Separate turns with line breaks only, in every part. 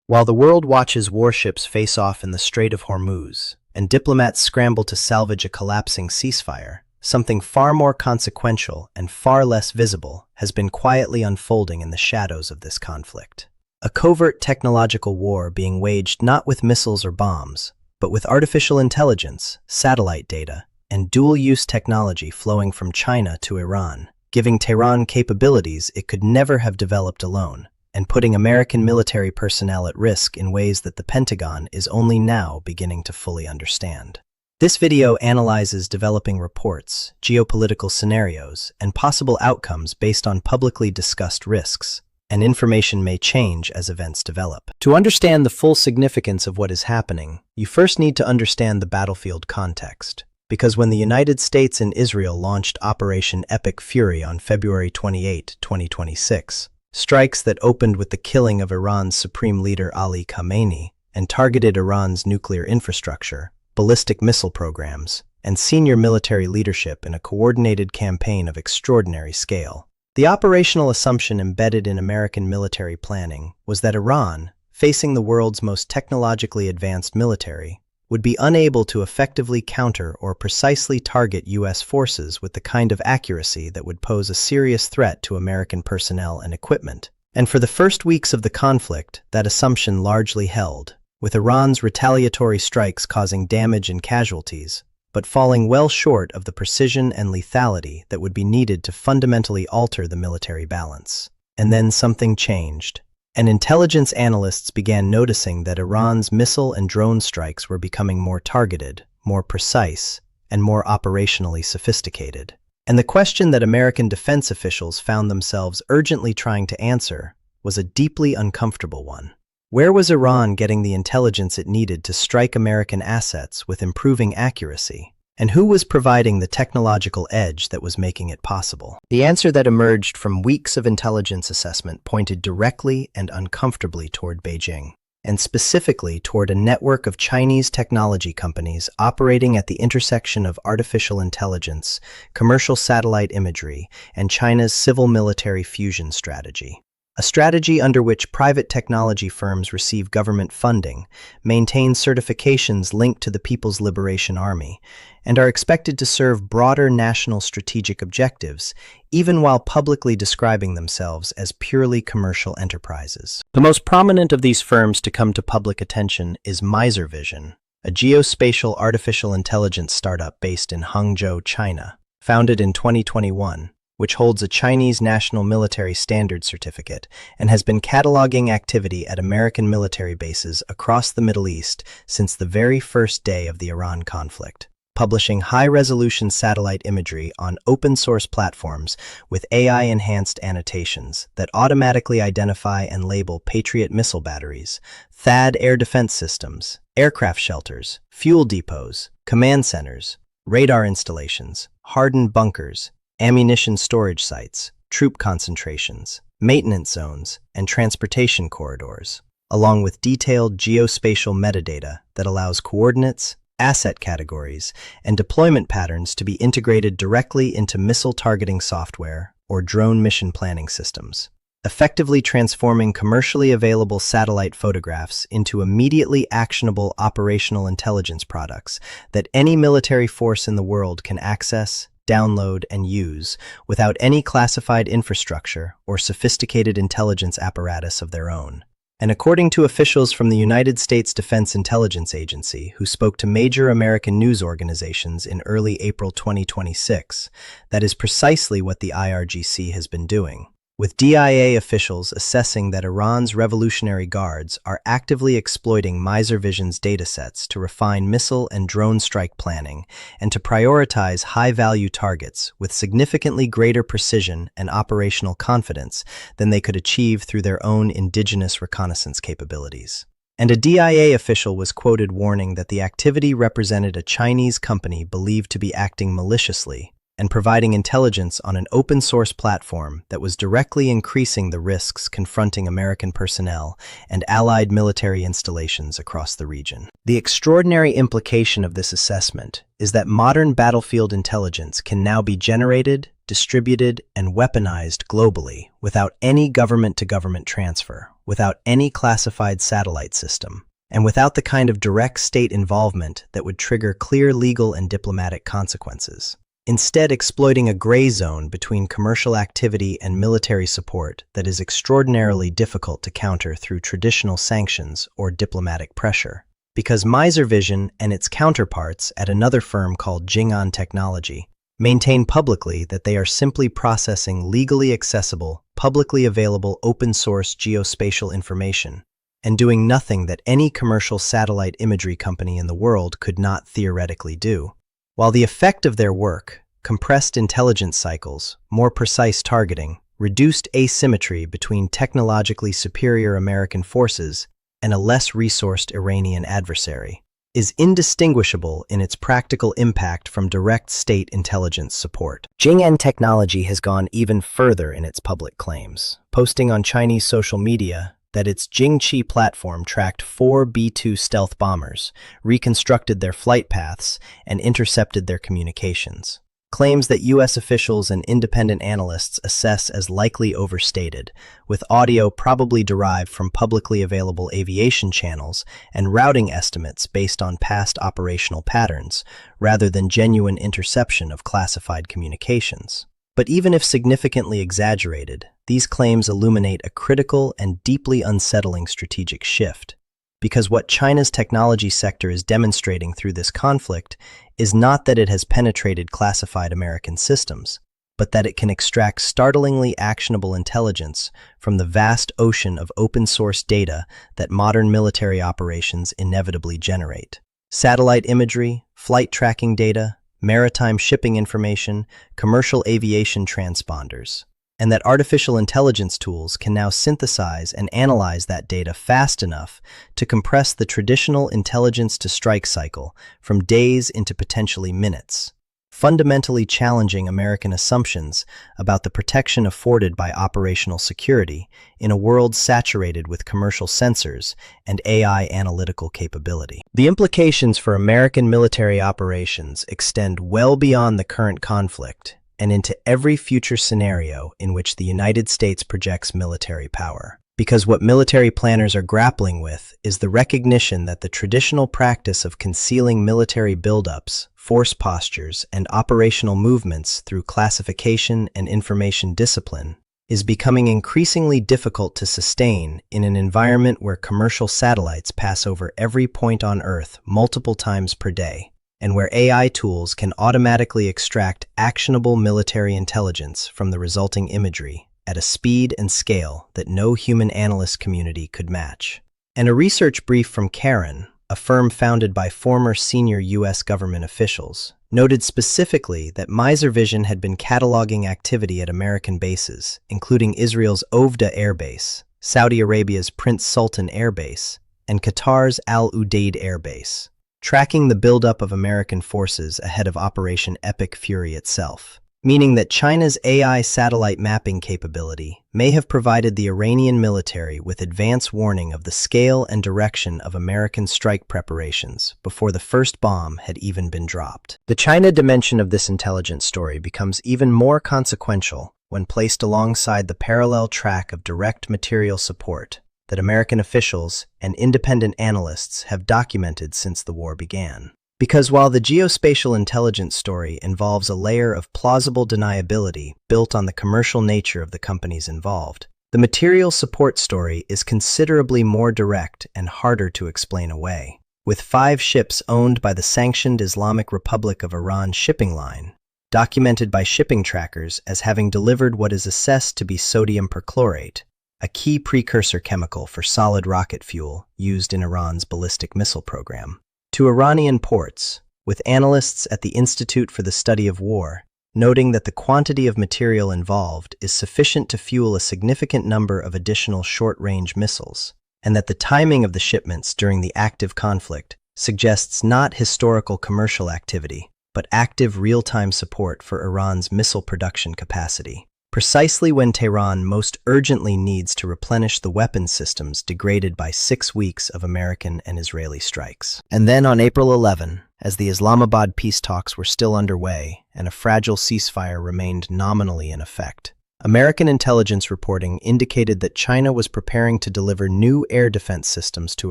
While the world watches warships face off in the Strait of Hormuz, and diplomats scramble to salvage a collapsing ceasefire, something far more consequential and far less visible has been quietly unfolding in the shadows of this conflict. A covert technological war being waged not with missiles or bombs, but with artificial intelligence, satellite data, and dual-use technology flowing from China to Iran, giving Tehran capabilities it could never have developed alone, and putting American military personnel at risk in ways that the Pentagon is only now beginning to fully understand. This video analyzes developing reports, geopolitical scenarios, and possible outcomes based on publicly discussed risks, and information may change as events develop. To understand the full significance of what is happening, you first need to understand the battlefield context. Because when the United States and Israel launched Operation Epic Fury on February 28, 2026, strikes that opened with the killing of Iran's supreme leader Ali Khamenei and targeted Iran's nuclear infrastructure, ballistic missile programs, and senior military leadership in a coordinated campaign of extraordinary scale. The operational assumption embedded in American military planning was that Iran, facing the world's most technologically advanced military, would be unable to effectively counter or precisely target U.S. forces with the kind of accuracy that would pose a serious threat to American personnel and equipment. And for the first weeks of the conflict, that assumption largely held, with Iran's retaliatory strikes causing damage and casualties, but falling well short of the precision and lethality that would be needed to fundamentally alter the military balance. And then something changed. And intelligence analysts began noticing that Iran's missile and drone strikes were becoming more targeted, more precise, and more operationally sophisticated. And the question that American defense officials found themselves urgently trying to answer was a deeply uncomfortable one. Where was Iran getting the intelligence it needed to strike American assets with improving accuracy? And who was providing the technological edge that was making it possible? The answer that emerged from weeks of intelligence assessment pointed directly and uncomfortably toward Beijing, and specifically toward a network of Chinese technology companies operating at the intersection of artificial intelligence, commercial satellite imagery, and China's civil-military fusion strategy. A strategy under which private technology firms receive government funding, maintain certifications linked to the People's Liberation Army, and are expected to serve broader national strategic objectives, even while publicly describing themselves as purely commercial enterprises. The most prominent of these firms to come to public attention is MiserVision, a geospatial artificial intelligence startup based in Hangzhou, China, founded in 2021. Which holds a Chinese National Military Standards Certificate and has been cataloging activity at American military bases across the Middle East since the very first day of the Iran conflict, publishing high-resolution satellite imagery on open-source platforms with AI-enhanced annotations that automatically identify and label Patriot missile batteries, THAAD air defense systems, aircraft shelters, fuel depots, command centers, radar installations, hardened bunkers, ammunition storage sites, troop concentrations, maintenance zones, and transportation corridors, along with detailed geospatial metadata that allows coordinates, asset categories, and deployment patterns to be integrated directly into missile targeting software or drone mission planning systems, effectively transforming commercially available satellite photographs into immediately actionable operational intelligence products that any military force in the world can access, download, and use without any classified infrastructure or sophisticated intelligence apparatus of their own. And according to officials from the United States Defense Intelligence Agency who spoke to major American news organizations in early April 2026, that is precisely what the IRGC has been doing, with DIA officials assessing that Iran's Revolutionary Guards are actively exploiting MiserVision's datasets to refine missile and drone strike planning and to prioritize high-value targets with significantly greater precision and operational confidence than they could achieve through their own indigenous reconnaissance capabilities. And a DIA official was quoted warning that the activity represented a Chinese company believed to be acting maliciously and providing intelligence on an open-source platform that was directly increasing the risks confronting American personnel and allied military installations across the region. The extraordinary implication of this assessment is that modern battlefield intelligence can now be generated, distributed, and weaponized globally without any government-to-government transfer without any classified satellite system, and without the kind of direct state involvement that would trigger clear legal and diplomatic consequences. Instead, exploiting a gray zone between commercial activity and military support that is extraordinarily difficult to counter through traditional sanctions or diplomatic pressure. Because Miser Vision and its counterparts at another firm called Jing'an Technology maintain publicly that they are simply processing legally accessible, publicly available open-source geospatial information and doing nothing that any commercial satellite imagery company in the world could not theoretically do. While the effect of their work, compressed intelligence cycles, more precise targeting, reduced asymmetry between technologically superior American forces and a less resourced Iranian adversary, is indistinguishable in its practical impact from direct state intelligence support. Jing'an Technology has gone even further in its public claims, posting on Chinese social media that its Jingqi platform tracked 4 B-2 stealth bombers, reconstructed their flight paths, and intercepted their communications. Claims that U.S. officials and independent analysts assess as likely overstated, with audio probably derived from publicly available aviation channels and routing estimates based on past operational patterns, rather than genuine interception of classified communications. But even if significantly exaggerated, these claims illuminate a critical and deeply unsettling strategic shift. Because what China's technology sector is demonstrating through this conflict is not that it has penetrated classified American systems, but that it can extract startlingly actionable intelligence from the vast ocean of open-source data that modern military operations inevitably generate. Satellite imagery, flight tracking data, maritime shipping information, commercial aviation transponders, and that artificial intelligence tools can now synthesize and analyze that data fast enough to compress the traditional intelligence-to-strike cycle from days into potentially minutes, fundamentally challenging American assumptions about the protection afforded by operational security in a world saturated with commercial sensors and AI analytical capability. The implications for American military operations extend well beyond the current conflict and into every future scenario in which the United States projects military power. Because what military planners are grappling with is the recognition that the traditional practice of concealing military buildups, force postures, and operational movements through classification and information discipline is becoming increasingly difficult to sustain in an environment where commercial satellites pass over every point on Earth multiple times per day, and where AI tools can automatically extract actionable military intelligence from the resulting imagery at a speed and scale that no human analyst community could match. And a research brief from Karen, a firm founded by former senior U.S. government officials, noted specifically that Miser Vision had been cataloging activity at American bases, including Israel's Ovda Air Base, Saudi Arabia's Prince Sultan Air Base, and Qatar's Al Udeid Air Base, tracking the buildup of American forces ahead of Operation Epic Fury itself, meaning that China's AI satellite mapping capability may have provided the Iranian military with advance warning of the scale and direction of American strike preparations before the first bomb had even been dropped. The China dimension of this intelligence story becomes even more consequential when placed alongside the parallel track of direct material support that American officials and independent analysts have documented since the war began. Because while the geospatial intelligence story involves a layer of plausible deniability built on the commercial nature of the companies involved, the material support story is considerably more direct and harder to explain away. With 5 ships owned by the sanctioned Islamic Republic of Iran shipping line, documented by shipping trackers as having delivered what is assessed to be sodium perchlorate, a key precursor chemical for solid rocket fuel used in Iran's ballistic missile program, to Iranian ports, with analysts at the Institute for the Study of War noting that the quantity of material involved is sufficient to fuel a significant number of additional short-range missiles, and that the timing of the shipments during the active conflict suggests not historical commercial activity, but active real-time support for Iran's missile production capacity, precisely when Tehran most urgently needs to replenish the weapons systems degraded by 6 weeks of American and Israeli strikes. And then on April 11, as the Islamabad peace talks were still underway and a fragile ceasefire remained nominally in effect, American intelligence reporting indicated that China was preparing to deliver new air defense systems to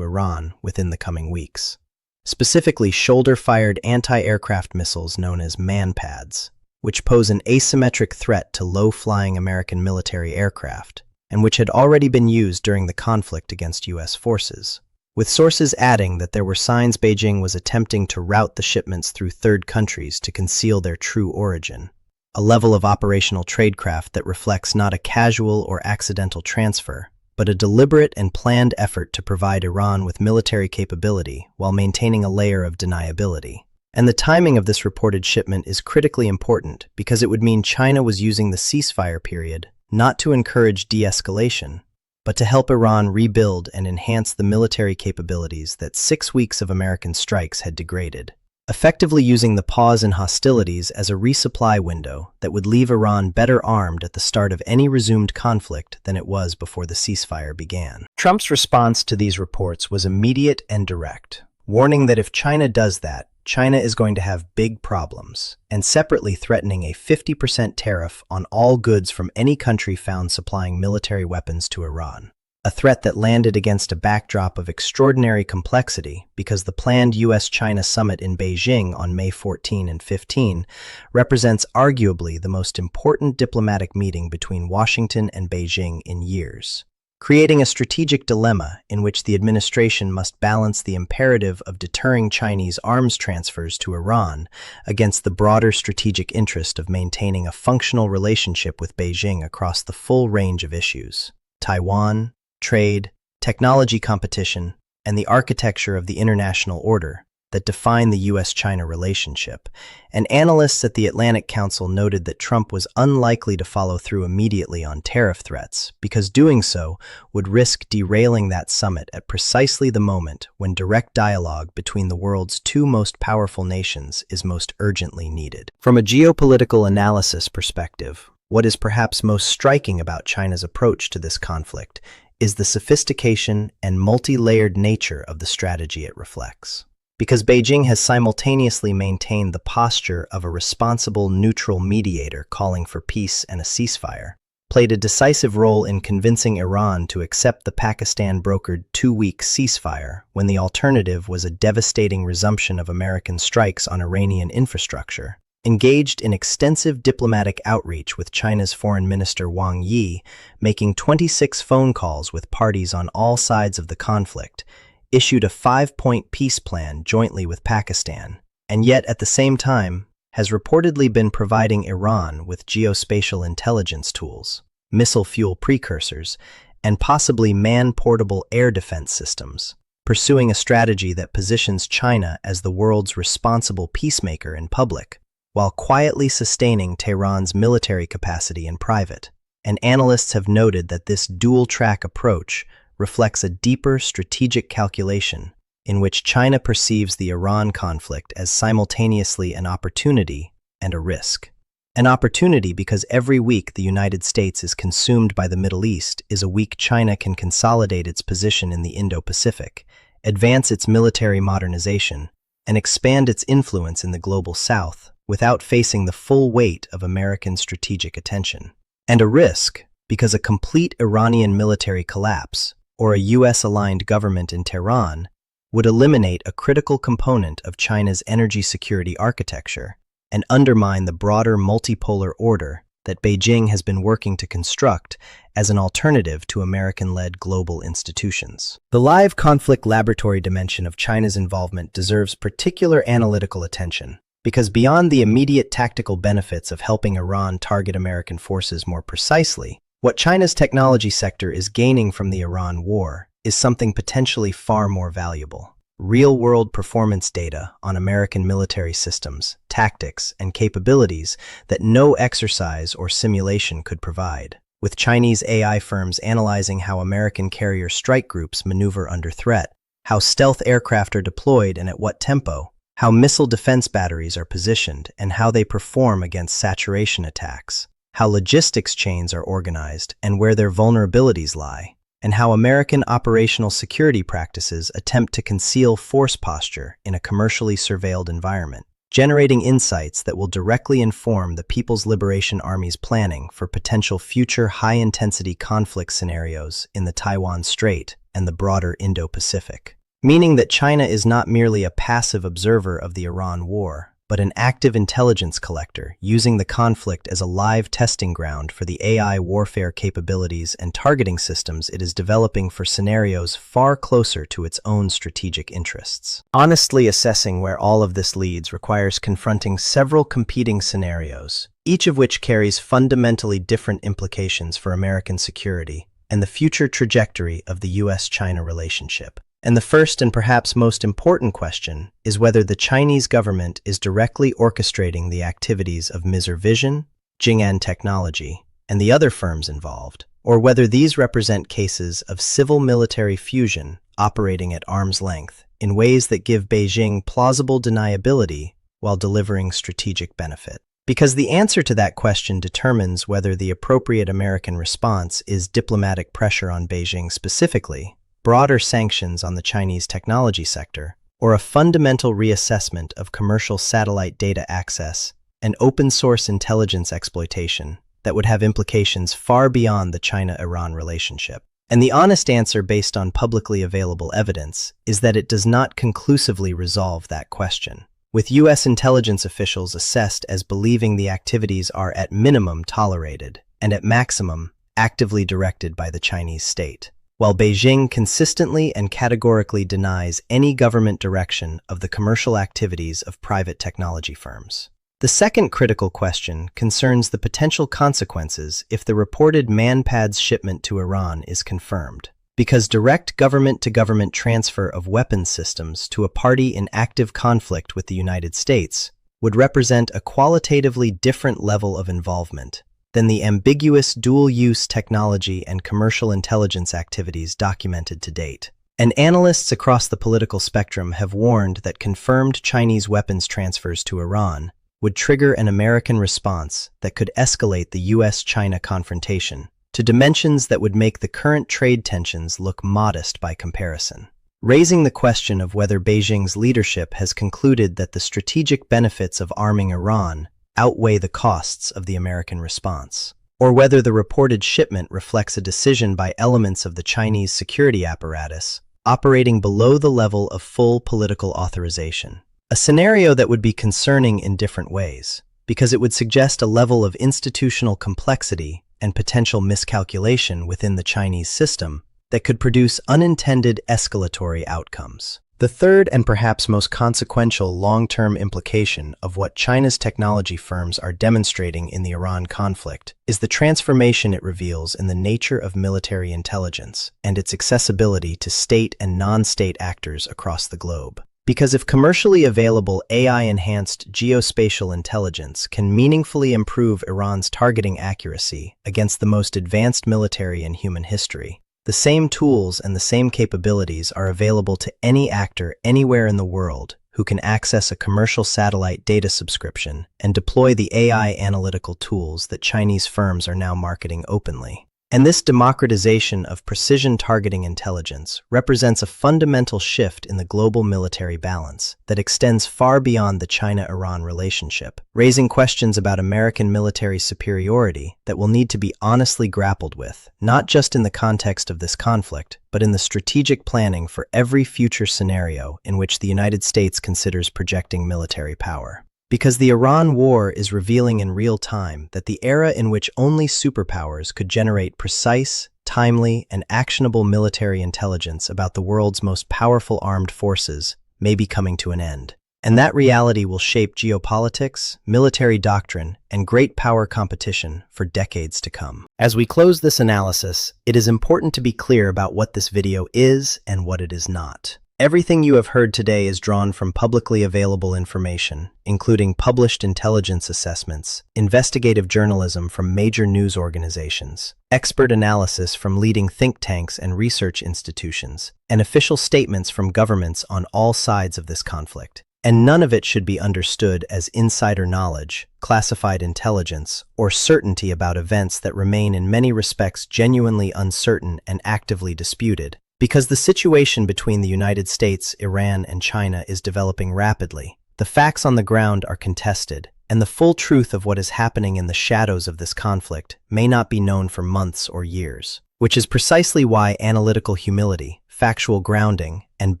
Iran within the coming weeks, specifically shoulder-fired anti-aircraft missiles known as MANPADS, which pose an asymmetric threat to low-flying American military aircraft, and which had already been used during the conflict against U.S. forces, with sources adding that there were signs Beijing was attempting to route the shipments through third countries to conceal their true origin, a level of operational tradecraft that reflects not a casual or accidental transfer, but a deliberate and planned effort to provide Iran with military capability while maintaining a layer of deniability. And the timing of this reported shipment is critically important because it would mean China was using the ceasefire period not to encourage de-escalation, but to help Iran rebuild and enhance the military capabilities that 6 weeks of American strikes had degraded, effectively using the pause in hostilities as a resupply window that would leave Iran better armed at the start of any resumed conflict than it was before the ceasefire began. Trump's response to these reports was immediate and direct, warning that if China does that, China is going to have big problems, and separately threatening a 50% tariff on all goods from any country found supplying military weapons to Iran. A threat that landed against a backdrop of extraordinary complexity because the planned U.S.-China summit in Beijing on May 14 and 15 represents arguably the most important diplomatic meeting between Washington and Beijing in years, creating a strategic dilemma in which the administration must balance the imperative of deterring Chinese arms transfers to Iran against the broader strategic interest of maintaining a functional relationship with Beijing across the full range of issues: Taiwan, trade, technology competition, and the architecture of the international order that define the U.S.-China relationship. And analysts at the Atlantic Council noted that Trump was unlikely to follow through immediately on tariff threats because doing so would risk derailing that summit at precisely the moment when direct dialogue between the world's two most powerful nations is most urgently needed. From a geopolitical analysis perspective, what is perhaps most striking about China's approach to this conflict is the sophistication and multi-layered nature of the strategy it reflects. Because Beijing has simultaneously maintained the posture of a responsible neutral mediator calling for peace and a ceasefire, played a decisive role in convincing Iran to accept the Pakistan-brokered 2-week ceasefire when the alternative was a devastating resumption of American strikes on Iranian infrastructure, engaged in extensive diplomatic outreach with China's Foreign Minister Wang Yi, making 26 phone calls with parties on all sides of the conflict, issued a 5-point peace plan jointly with Pakistan, and yet at the same time has reportedly been providing Iran with geospatial intelligence tools, missile fuel precursors, and possibly man-portable air defense systems, pursuing a strategy that positions China as the world's responsible peacemaker in public, while quietly sustaining Tehran's military capacity in private. And analysts have noted that this dual-track approach reflects a deeper strategic calculation in which China perceives the Iran conflict as simultaneously an opportunity and a risk. An opportunity because every week the United States is consumed by the Middle East is a week China can consolidate its position in the Indo-Pacific, advance its military modernization, and expand its influence in the global South without facing the full weight of American strategic attention. And a risk because a complete Iranian military collapse or a U.S.-aligned government in Tehran would eliminate a critical component of China's energy security architecture and undermine the broader multipolar order that Beijing has been working to construct as an alternative to American-led global institutions. The live conflict laboratory dimension of China's involvement deserves particular analytical attention, because beyond the immediate tactical benefits of helping Iran target American forces more precisely, what China's technology sector is gaining from the Iran war is something potentially far more valuable: real-world performance data on American military systems, tactics, and capabilities that no exercise or simulation could provide, with Chinese AI firms analyzing how American carrier strike groups maneuver under threat, how stealth aircraft are deployed and at what tempo, how missile defense batteries are positioned and how they perform against saturation attacks, how logistics chains are organized and where their vulnerabilities lie, and how American operational security practices attempt to conceal force posture in a commercially surveilled environment. generating insights that will directly inform the People's Liberation Army's planning for potential future high-intensity conflict scenarios in the Taiwan Strait and the broader Indo-Pacific. Meaning that China is not merely a passive observer of the Iran war, but an active intelligence collector using the conflict as a live testing ground for the AI warfare capabilities and targeting systems it is developing for scenarios far closer to its own strategic interests. Honestly assessing where all of this leads requires confronting several competing scenarios, each of which carries fundamentally different implications for American security and the future trajectory of the US-China relationship. And the first and perhaps most important question is whether the Chinese government is directly orchestrating the activities of Mizar Vision, Jing'an Technology, and the other firms involved, or whether these represent cases of civil-military fusion operating at arm's length in ways that give Beijing plausible deniability while delivering strategic benefit. Because the answer to that question determines whether the appropriate American response is diplomatic pressure on Beijing specifically, broader sanctions on the Chinese technology sector, or a fundamental reassessment of commercial satellite data access and open-source intelligence exploitation that would have implications far beyond the China-Iran relationship. And the honest answer based on publicly available evidence is that it does not conclusively resolve that question, with U.S. intelligence officials assessed as believing the activities are at minimum tolerated and at maximum actively directed by the Chinese state, while Beijing consistently and categorically denies any government direction of the commercial activities of private technology firms. The second critical question concerns the potential consequences if the reported Manpads shipment to Iran is confirmed, because direct government-to-government transfer of weapons systems to a party in active conflict with the United States would represent a qualitatively different level of involvement than the ambiguous dual-use technology and commercial intelligence activities documented to date. And analysts across the political spectrum have warned that confirmed Chinese weapons transfers to Iran would trigger an American response that could escalate the US-China confrontation to dimensions that would make the current trade tensions look modest by comparison, raising the question of whether Beijing's leadership has concluded that the strategic benefits of arming Iran outweigh the costs of the American response, or whether the reported shipment reflects a decision by elements of the Chinese security apparatus operating below the level of full political authorization. A scenario that would be concerning in different ways, because it would suggest a level of institutional complexity and potential miscalculation within the Chinese system that could produce unintended escalatory outcomes. The third and perhaps most consequential long-term implication of what China's technology firms are demonstrating in the Iran conflict is the transformation it reveals in the nature of military intelligence and its accessibility to state and non-state actors across the globe. Because if commercially available AI-enhanced geospatial intelligence can meaningfully improve Iran's targeting accuracy against the most advanced military in human history, the same tools and the same capabilities are available to any actor anywhere in the world who can access a commercial satellite data subscription and deploy the AI analytical tools that Chinese firms are now marketing openly. And this democratization of precision targeting intelligence represents a fundamental shift in the global military balance that extends far beyond the China-Iran relationship, raising questions about American military superiority that will need to be honestly grappled with, not just in the context of this conflict, but in the strategic planning for every future scenario in which the United States considers projecting military power. Because the Iran war is revealing in real time that the era in which only superpowers could generate precise, timely, and actionable military intelligence about the world's most powerful armed forces may be coming to an end. And that reality will shape geopolitics, military doctrine, and great power competition for decades to come. As we close this analysis, it is important to be clear about what this video is and what it is not. Everything you have heard today is drawn from publicly available information, including published intelligence assessments, investigative journalism from major news organizations, expert analysis from leading think tanks and research institutions, and official statements from governments on all sides of this conflict. And none of it should be understood as insider knowledge, classified intelligence, or certainty about events that remain in many respects genuinely uncertain and actively disputed. Because the situation between the United States, Iran, and China is developing rapidly, The facts on the ground are contested, and the full truth of what is happening in the shadows of this conflict may not be known for months or years, which is precisely why analytical humility, factual grounding, and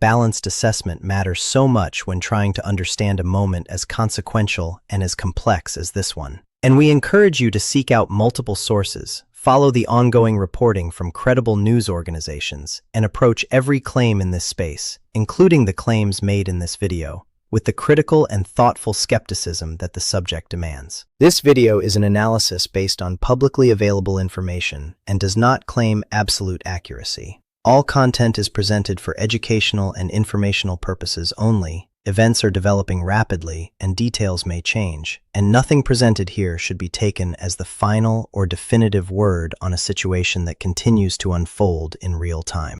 balanced assessment matter so much when trying to understand a moment as consequential and as complex as this one. And we encourage you to seek out multiple sources, follow the ongoing reporting from credible news organizations, and approach every claim in this space, including the claims made in this video, with the critical and thoughtful skepticism that the subject demands. This video is an analysis based on publicly available information and does not claim absolute accuracy. All content is presented for educational and informational purposes only. Events are developing rapidly and details may change, and nothing presented here should be taken as the final or definitive word on a situation that continues to unfold in real time.